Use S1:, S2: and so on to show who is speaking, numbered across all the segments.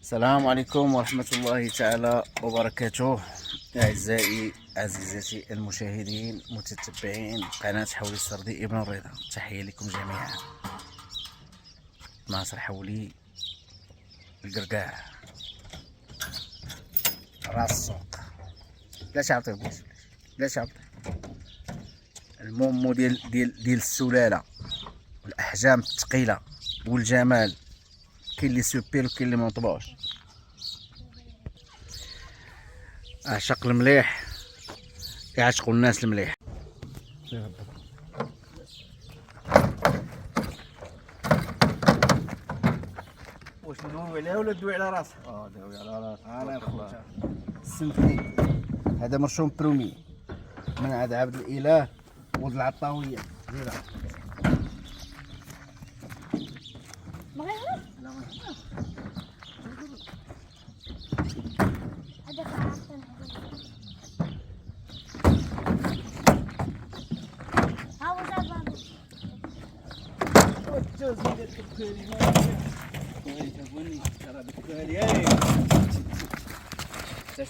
S1: السلام عليكم ورحمة الله تعالى وبركاته. أعزائي عزيزاتي المشاهدين متتبعين قناة حولي السردي ابن الرضا، تحية لكم جميعا. ناصر حولي القرقاع راس السوق. بلاش عطيه بلاش عطيه. المومو ديال السلالة، الأحجام الثقيلة والجمال. كاين اللي سوبير وكاين اللي منطبوش. عشق المليح يعشقوا الناس المليح. واش ندوي عليها ولا ندوي على راسها؟
S2: دوي على راسك.
S1: انا خويا السنتي هذا مرشوم برومي من عاد عبد الاله ولد العطاويه. زيرها
S3: ما غير هذا خاصة ها وزاد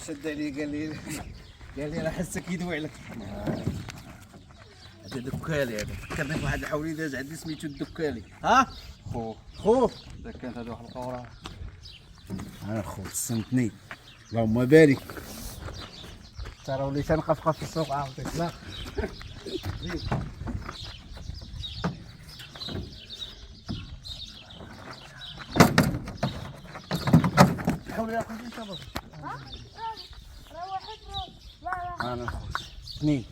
S1: شد علي قال لي راه حسك يدوي عليك. هذا دكالي، هذا فكرني بواحد الحولي داز عندي سميتو الدكالي. ها خوف
S2: اذا كانت هذه واحد القوره
S1: انا خوف سنتني اللهم بارك. ترى وليت نقفقف في السوق عاوتاني. لا حولي يا خويا انت بس. انا خوت اثنين.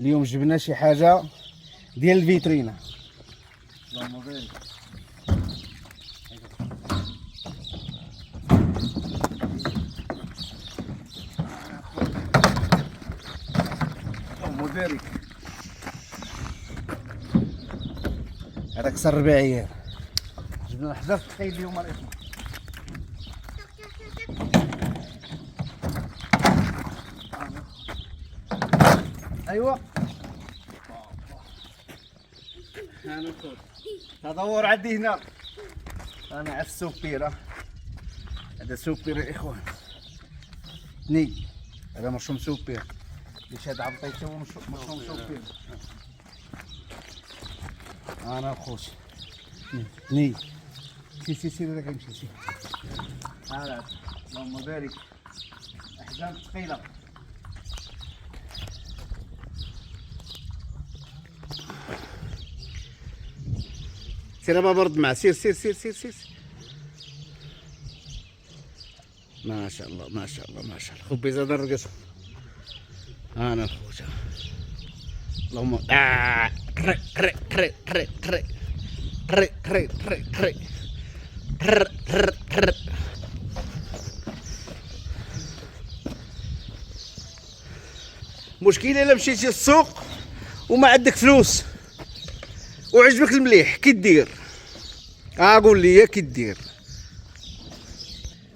S1: اليوم جبنا شي حاجه ديال الفيترينا.
S2: اللهم بارك.
S1: اللهم بارك. هذاك صار 4 ايام جبنا الحجر ثقيل اليوم الاسم. ايوا انا خوت تدور عندي هنا. انا على السوبيره. هذا سوبير يا اخوان. ني هذا مرشوم سوبير. ليش هذا عطيته هو مرشوم سوبير. انا خوت ني سير هذاك يمشي سير. هذا اللهم بارك. احجام ثقيله. سير ما برد معاه. سير. ما شاء الله ما شاء الله ما شاء الله. خبي زاد الرقص. انا خويا اللهم مشكلة الا مشيتي للسوق وما عندك فلوس وعجبك المليح كي دير؟ قول لي كي دير؟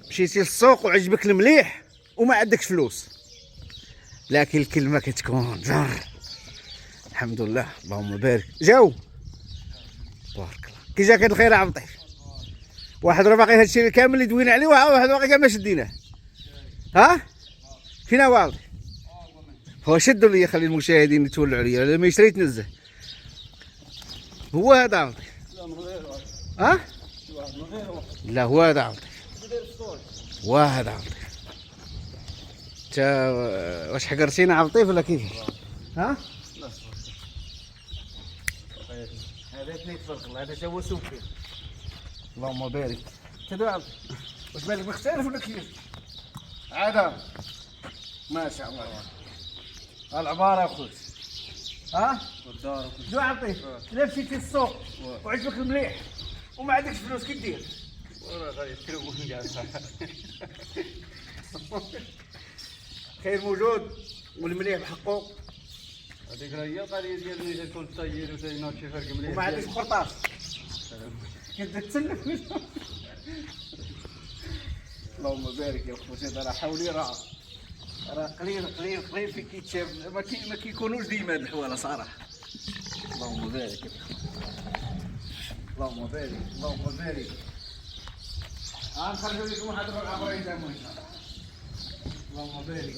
S1: مشيتي للسوق وعجبك المليح وما عندكش فلوس، لكن الكلمه كتكون جر. الحمد لله اللهم بارك. جاو بارك الله. كي جاك هاد الخير عم طيف واحد راه باقي هادشي كامل اللي دوينا عليه، واحد باقي كاع ما شديناه. ها فينا واضح. هو شدوا لي خلي المشاهدين يتولوا عليا لما يشري تنزه. هو هذا عاوتاني. ها لا هو هذا عاوتاني. وهذا عاوتاني. تا واش حقرتينا عم طيف ولا كيف؟ ها هذا اثنين تبارك الله. هذا هو سوبي اللهم بارك. تدعى واش بالك مختلف ولا كيف؟ عاد ما شاء الله العباره اخوت. ها شنو عطيك؟ الا مشيتي للسوق وعجبك المليح وما عندكش فلوس كي دير؟
S2: وراه غادي يكرمون كاع صح.
S1: خير موجود والمليح بحقه.
S2: هذيك راه هي القضيه ديال ملي تكون طير وتينوض شي فرق مليح.
S1: وما عندكش قرطاس كنت تسلف. اللهم بارك يا خوتي. هذا راه حولي راه قليل في كيتشاف. ما كيكونوش ديما هاد الحواله صراحه. اللهم بارك اللهم بارك اللهم بارك. غنخرجوا لكم واحد الربع اخرين تما ان شاء الله. اللهم بارك.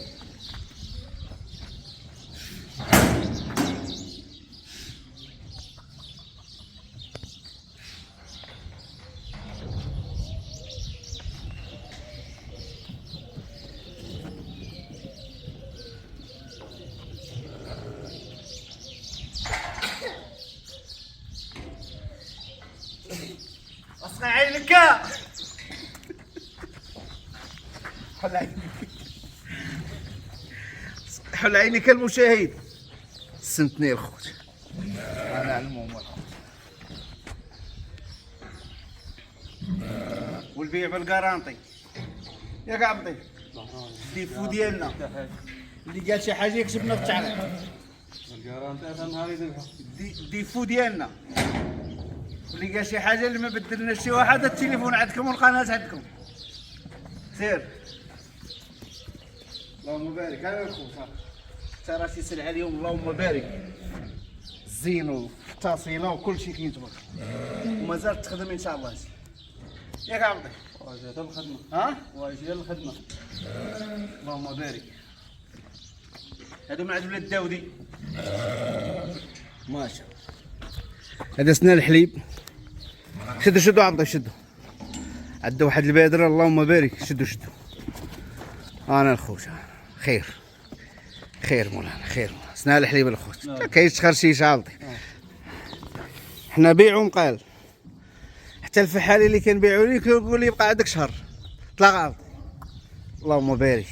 S1: اصنع عينك حل عينك حل عينك المشاهد. سنتني الخوت انا على المهم والبيع بالكارانتي ياك عبطي الديفو ديالنا اللي قال شي حاجه يكتبنا في التعليق.
S2: الكارانتي هذا نهار يذبحو.
S1: الديفو ديالنا اللي قال شي حاجه اللي ما بدلناش شي واحد التليفون عندكم والقناه عندكم. سير اللهم بارك. هذا الخوت ترى شي سلعه اليوم اللهم بارك زينو اتصيله وكل شيء كاين تبارك ومازال تخدم ان شاء الله. ياك عبدي
S2: واجي هذا الخدمه.
S1: ها
S2: واجي الخدمه.
S1: اللهم بارك. هادو من عند ولاد داودي ما شاء الله. هذا سنان الحليب. شدوا عبدي شدوا. عندنا واحد البادره اللهم بارك. شدوا انا الخوت خير خير مولانا خير. سنان الحليب الخوت ما كاينش تخرشيش عبدي. حنا بيعوا مقال حتى الفحالي اللي كنبيعوا ليه كيقول لي يبقى عندك شهر طلع عبدي. اللهم بارك.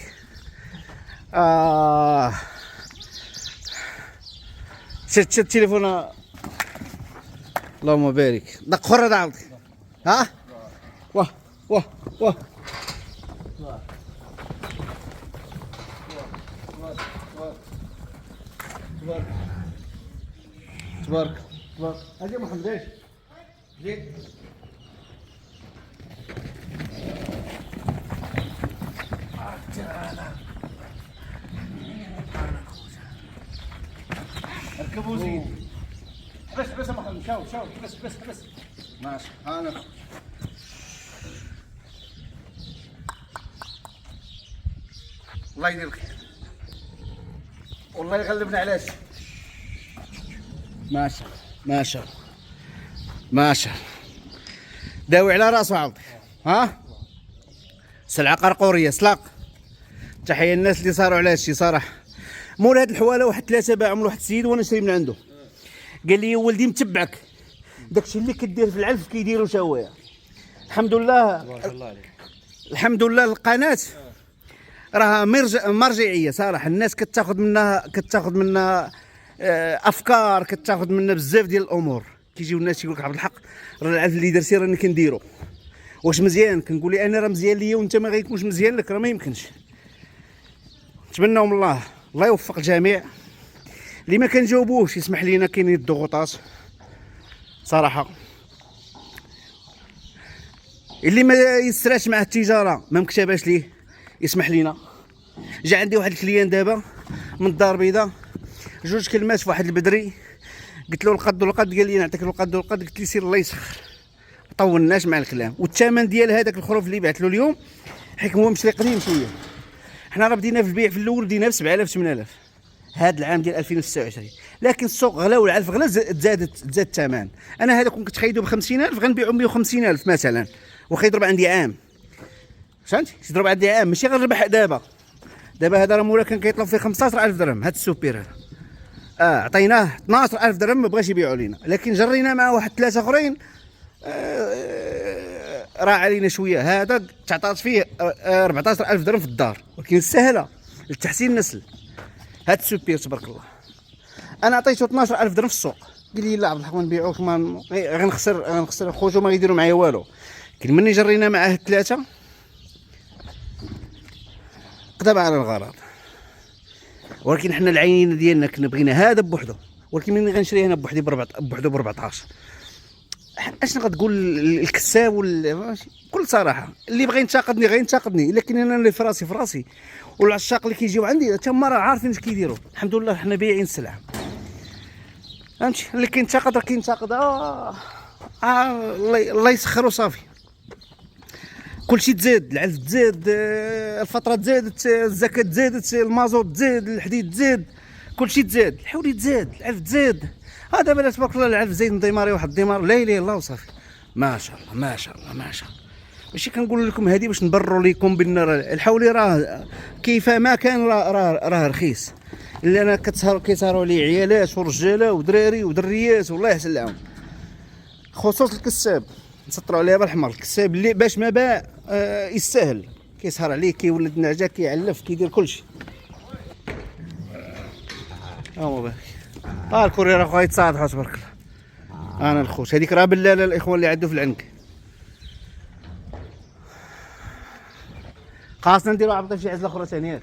S1: شد التليفون اللهم بارك. دق خر هذا عبدي. ها واه واه واه تبارك تبارك تبارك. اجي محمد ايش جيت اركبوا زين. بس يا محمد شاو بس ماشي. انا الله يدير الخير والله يغلبنا علاش. ما شاء الله داوي على راسو عاودي. ها سلعه قرقوريه سلاق. تحيه الناس اللي صاروا على هادشي صراحه. مول هاد الحواله واحد 3 باعهم من واحد السيد وانا شري من عنده. قال لي ولدي متبعك داكشي اللي كدير في العلف كيديروا تا هويا. الحمد لله
S2: بارك الله عليك.
S1: الحمد لله القناه راها مرجعيه صراحه. الناس كتاخذ منها افكار كتاخذ منها بزاف ديال الامور. كيجيو الناس يقول لك عبد الحق راه العلف اللي درتي راني كنديرو واش مزيان. كنقول لي انا راه مزيان ليا وانت ما غيكونش مزيان لك راه ما يمكنش. نتمنوا من الله يوفق الجميع. اللي ما كنجاوبوش يسمح لينا كاينين الضغوطات صراحه. اللي ما يسراش مع التجاره ما مكتباش ليه يسمح لينا. جا عندي واحد الكليان دابا من الدار البيضاء 2 كلمات في واحد البدري. قلت له القد والقد قال لي نعطيك القد والقد. قلت لي سير الله يسخر. طولناش مع الكلام والثمن ديال هذاك الخروف اللي بعت له اليوم حيت هو مشري قديم شويه. حنا راه بدينا في البيع في الاول بدينا ب 7000 8000 هذا العام ديال 2026 لكن السوق غلا والعلف غلا زاد الثمن. انا هذا كنت خايدو ب 50000 غنبيعو ب 150000 مثلا واخا يضرب عندي عام. فهمتي يضرب عندي عام ماشي غير ربح. دابا هذا راه مولا كان كيطلب فيه 15000 درهم. هذا السوبير هذا عطيناه 12000 درهم ما بغاش يبيعوا لينا. لكن جرينا مع واحد 3 اخرين راه علينا شويه. هذا تعطات فيه 14000 درهم في الدار ولكن سهله لتحسين النسل. هذا السوبير تبارك الله انا عطيته 12000 درهم في السوق. قال لي لا عبد الحق ما نبيعوك غنخسر خوتو ما غيديروا معايا والو. لكن ملي جرينا معاه 3 قدم على الغرض. ولكن حنا العينين ديالنا كنا بغينا هذا بوحدو ولكن ملي غنشريه انا بوحدي بوحدو ب 14. اشنو غتقول الكساب بكل صراحه اللي بغى ينتقدني غينتقدني. لكن انا اللي في راسي والعشاق اللي كيجيو عندي تما راه عارفين اش كيديروا. الحمد لله حنا بايعين السلعه. فهمتي اللي كينتقد راه كينتقد الله يسخر وصافي. كلشي تزاد، العلف تزاد، الفتره تزادت، الزكاه تزادت، المازوت تزاد، الحديد تزاد، كلشي تزاد، الحولي تزاد، العلف تزاد. دابا تبارك الله العلف زايد نديماري واحد الديمار لا اله الا الله وصافي. ما شاء الله ما شاء الله ما شاء الله. ماشي كنقول لكم هذه باش نبرروا لكم بان الحولي راه كيف ما كان راه رخيص، الا انا كيسهروا لي عيالات ورجاله ودراري ودريات والله يحسن لهم. خصوص الكساب نسطروا عليه بالحمر، الكساب اللي باش ما باع يستاهل، كيسهر عليه كيولد نعجه كيعلف كيدير كلشي. بارك الكوري راه غيتصادحوا تبارك الله. انا الخوت هذيك راه بلاله الاخوان اللي عندو في العنك. خاصنا نديرو عبطه شي عزله اخرى ثانيه.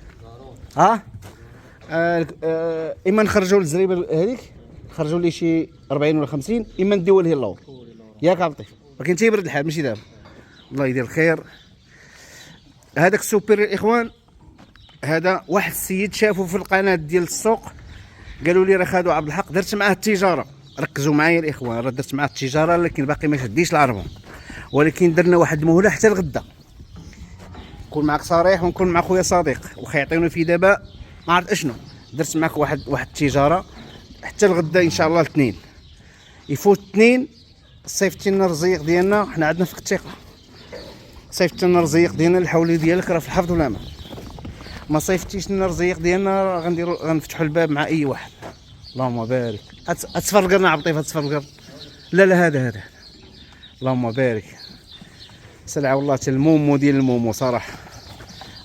S1: اما نخرجوا الزريبه هذيك نخرجوا لي شي 40 ولا 50، اما نديوها ليه اللور ياك عبطي، ولكن تيبرد الحال ماشي دابا. الله يدير الخير. هذاك السوبر الاخوان هذا واحد السيد شافه في القناه ديال السوق، قالوا لي راه خادوا عبد الحق، درت معاه التجاره. ركزوا معايا الاخوان، راه درت معاه التجاره لكن باقي ما شديش العربون، ولكن درنا واحد المهله حتى الغدا. نكون معك صريح ونكون مع خويا صديق، وخا يعطيونا في دابا ما عرفت اشنو. درت معك واحد التجاره حتى الغدا ان شاء الله الاثنين. يفوت الاثنين صيفطتي لنا الرزيق ديالنا، حنا عندنا فيك الثقه. صيفطتي لنا الرزيق ديالنا، الحولي ديالك راه في الحفظ والامان. ما صيفطتيش لنا الرزيق ديالنا راه غنفتحوا الباب مع اي واحد. اللهم بارك. اتفرقرنا عبطيف اتفرقر. لا هذا اللهم بارك. سلعه والله حتى المومو ديال المومو صراحه،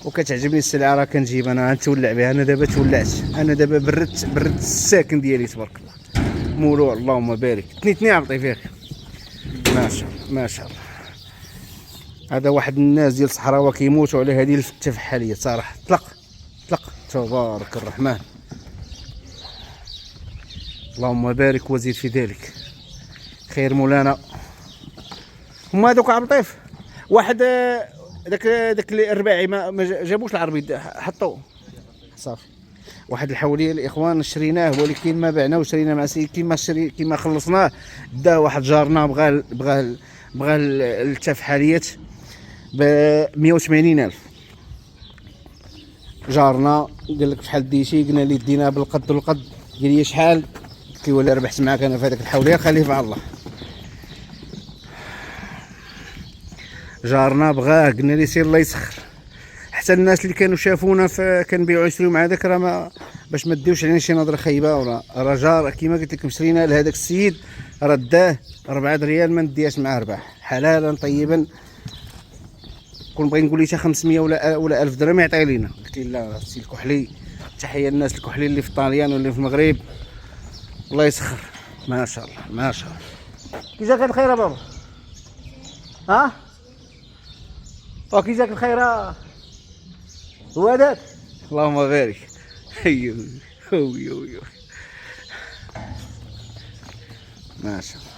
S1: وكتعجبني السلعه راه كنجيب انا نتولع بها. انا دابا تولعت، انا دابا بردت الساكن ديالي تبارك الله مولوع. اللهم بارك. تني عبطي فيك ما شاء الله ما شاء الله. هذا واحد الناس ديال الصحراوه كيموتوا على هذه التفحاليه صراحه. طلق تبارك الرحمن. اللهم بارك وزيد في ذلك خير مولانا. هما هذوك عبطيف واحد داك الرباعي ما جابوش العربي حطوه صافي. واحد الحوليه الاخوان شريناه ولكن ما بعناه، وشرينا مع سيد كيما خلصناه دا واحد جارنا بغى التفحاليات ب 180,000. جارنا قال لك بشحال ديتي؟ قلنا لي دينا بالقد والقد. قال لي شحال؟ قلت له ولا ربحت معاك انا في هذاك الحوليه خليه مع الله. جارنا بغاه، قلنا لي سير الله يسخر. حتى الناس اللي كانوا شافونا كنبيعوا يشريو مع داك راه باش ما ديوش علينا شي نظره خايبه. ولا راه جار كيما قلت لكم شرينا لهذاك السيد راه داه 4 ريال ما ندياش معاه رباح حلالا طيبا. كون بغي نقول لي حتى 500 ولا 1000 درهم يعطي لينا. قلت له لا السي الكحلي. تحيه للناس الكحلي اللي في الطاليان واللي في المغرب، الله يسخر. ما شاء الله ما شاء الله. كي جاك الخير يا بابا؟ كي جاك الخير هو هذاك؟ اللهم بارك. ايوه ما شاء الله.